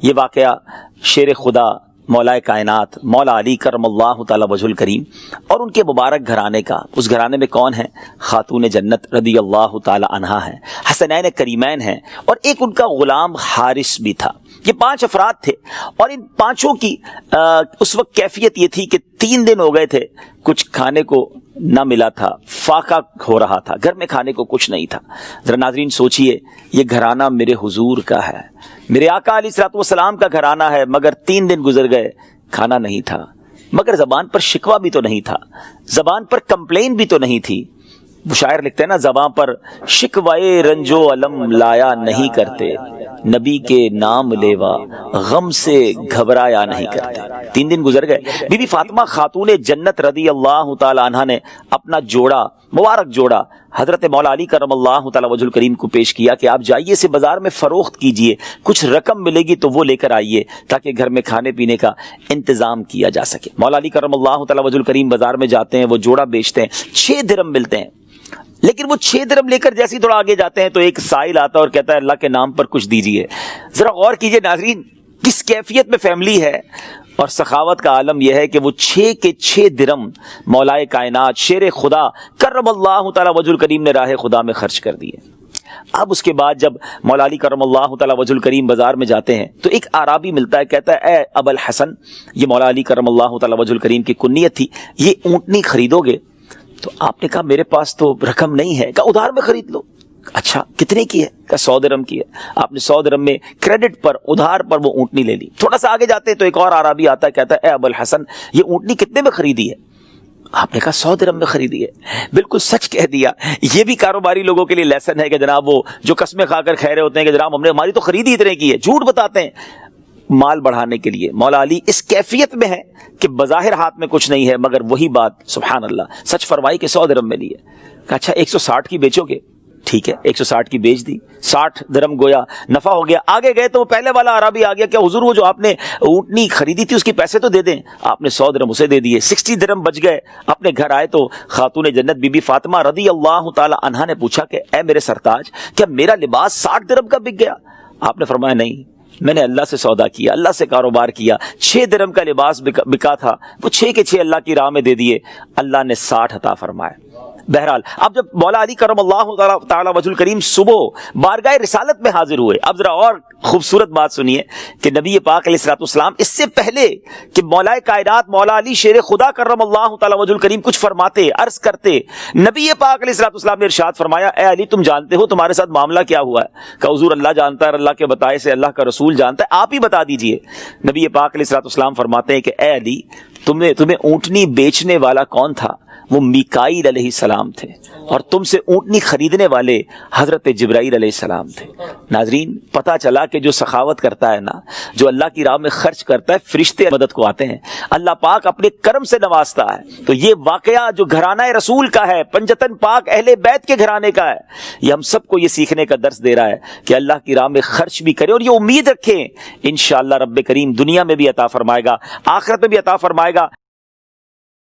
یہ واقعہ شیر خدا مولا کائنات مولا علی کرم اللہ تعالی وجہ الکریم اور ان کے مبارک گھرانے کا. اس گھرانے میں کون ہیں؟ خاتون جنت رضی اللہ تعالی عنہا ہیں، حسنین کریمین ہیں، اور ایک ان کا غلام حارث بھی تھا. یہ 5 افراد تھے، اور ان 5 کی اس وقت کیفیت یہ تھی کہ 3 دن ہو گئے تھے، کچھ کھانے کو نہ ملا تھا، فاقہ ہو رہا تھا، گھر میں کھانے کو کچھ نہیں تھا. ذرا ناظرین سوچئے، یہ گھرانہ میرے حضور کا ہے، میرے آقا علیہ الصلوۃ والسلام کا گھرانہ ہے، مگر 3 دن گزر گئے، کھانا نہیں تھا. مگر زبان پر شکوہ بھی تو نہیں تھا، زبان پر کمپلین بھی تو نہیں تھی. وہ شاعر لکھتے ہیں نا، زبان پر شکوائے رنج و علم لایا نہیں کرتے، نبی کے نام لیوا غم سے گھبرایا نہیں کرتے. 3 دن گزر گئے. بی بی فاطمہ خاتون جنت رضی اللہ تعالی عنہا نے اپنا جوڑا، مبارک جوڑا، حضرت مولا علی کرم اللہ تعالی وجہ الکریم کو پیش کیا کہ آپ جائیے سے بازار میں فروخت کیجئے، کچھ رقم ملے گی تو وہ لے کر آئیے تاکہ گھر میں کھانے پینے کا انتظام کیا جا سکے. مولا علی کرم اللہ تعالی وجہ الکریم بازار میں جاتے ہیں، وہ جوڑا بیچتے ہیں، 6 درم ملتے ہیں. لیکن وہ 6 درم لے کر جیسے ہی تھوڑا آگے جاتے ہیں تو ایک سائل آتا ہے اور کہتا ہے اللہ کے نام پر کچھ دیجئے. ذرا غور کیجئے ناظرین، کس کیفیت میں فیملی ہے. اور سخاوت کا عالم یہ ہے کہ وہ 6 کے 6 درم مولا کائنات شیر خدا کرم اللہ تعالی وجہ الکریم نے راہ خدا میں خرچ کر دیے. اب اس کے بعد جب مولا علی کرم اللہ تعالی وجہ الکریم بازار میں جاتے ہیں تو ایک اعرابی ملتا ہے، کہتا ہے اے ابو الحسن، یہ مولا علی کرم اللہ تعالی وجہ الکریم کی کنیت تھی، یہ اونٹنی خریدو گے؟ تو آپ نے کہا میرے پاس تو رقم نہیں ہے. کہا ادھار میں خرید لو. اچھا کتنے کی ہے؟ کہا 100 درم کی ہے. آپ نے 100 درم میں کریڈٹ پر، ادھار پر وہ اونٹنی لے لی. تھوڑا سا آگے جاتے تو ایک اور عربی آتا ہے، کہتا ہے اے ابو الحسن، یہ اونٹنی کتنے میں خریدی ہے؟ آپ نے کہا 100 درم میں خریدی ہے. بالکل سچ کہہ دیا. یہ بھی کاروباری لوگوں کے لیے لیسن ہے کہ جناب وہ جو قسمیں کھا کر کہہ رہے ہوتے ہیں کہ جناب ہماری تو خریدی اتنے کی ہے، جھوٹ بتاتے ہیں مال بڑھانے کے لیے. مولا علی اس کیفیت میں ہے کہ بظاہر ہاتھ میں کچھ نہیں ہے، مگر وہی بات سبحان اللہ سچ فرمائی کہ 100 درم میں لی ہے. کہا اچھا 160 کی بیچو گے؟ ٹھیک ہے، 160 کی بیچ دی. 60 درم گویا نفع ہو گیا. آگے گئے تو وہ پہلے والا عربی آ گیا کہ حضور وہ جو آپ نے اونٹنی خریدی تھی اس کے پیسے تو دے دیں. آپ نے 100 درم اسے دے دیے. 60 درم بچ گئے. اپنے گھر آئے تو خاتون جنت بی بی فاطمہ رضی اللہ تعالی عنہا نے پوچھا کہ اے میرے سرتاج، کیا میرا لباس 60 درم کا بک گیا؟ آپ نے فرمایا نہیں، میں نے اللہ سے سودا کیا، اللہ سے کاروبار کیا. 6 درم کا لباس بکا تھا، وہ 6 کے 6 اللہ کی راہ میں دے دیے، اللہ نے 60 عطا فرمائے. بہرحال اب جب مولا علی کرم اللہ تعالی وجہ الکریم صبح بارگاہ رسالت میں حاضر ہوئے، اب ذرا اور خوبصورت بات سنیے کہ نبی پاک علیہ الصلوۃ والسلام اس سے پہلے کہ مولا کائنات مولا علی شیر خدا کرم اللہ تعالی وجہ الکریم کچھ فرماتے، عرض کرتے، نبی پاک علیہ الصلوۃ والسلام نے ارشاد فرمایا اے علی تم جانتے ہو تمہارے ساتھ معاملہ کیا ہوا ہے؟ کہ حضور اللہ جانتا ہے، اللہ کے بتائے سے اللہ کا رسول جانتا ہے، آپ ہی بتا دیجئے. نبی پاک علیہ الصلوۃ والسلام فرماتے ہیں کہ اے علی تمہیں اونٹنی بیچنے والا کون تھا؟ وہ میکائیل علیہ السلام تھے، اور تم سے اونٹنی خریدنے والے حضرت جبرائیل علیہ السلام تھے. ناظرین پتہ چلا کہ جو سخاوت کرتا ہے نا، جو اللہ کی راہ میں خرچ کرتا ہے، فرشتے مدد کو آتے ہیں، اللہ پاک اپنے کرم سے نوازتا ہے. تو یہ واقعہ جو گھرانہ رسول کا ہے، پنجتن پاک اہل بیت کے گھرانے کا ہے، یہ ہم سب کو یہ سیکھنے کا درس دے رہا ہے کہ اللہ کی راہ میں خرچ بھی کریں اور یہ امید رکھیں انشاءاللہ رب کریم دنیا میں بھی عطا فرمائے گا، آخرت میں بھی عطا فرمائے گا.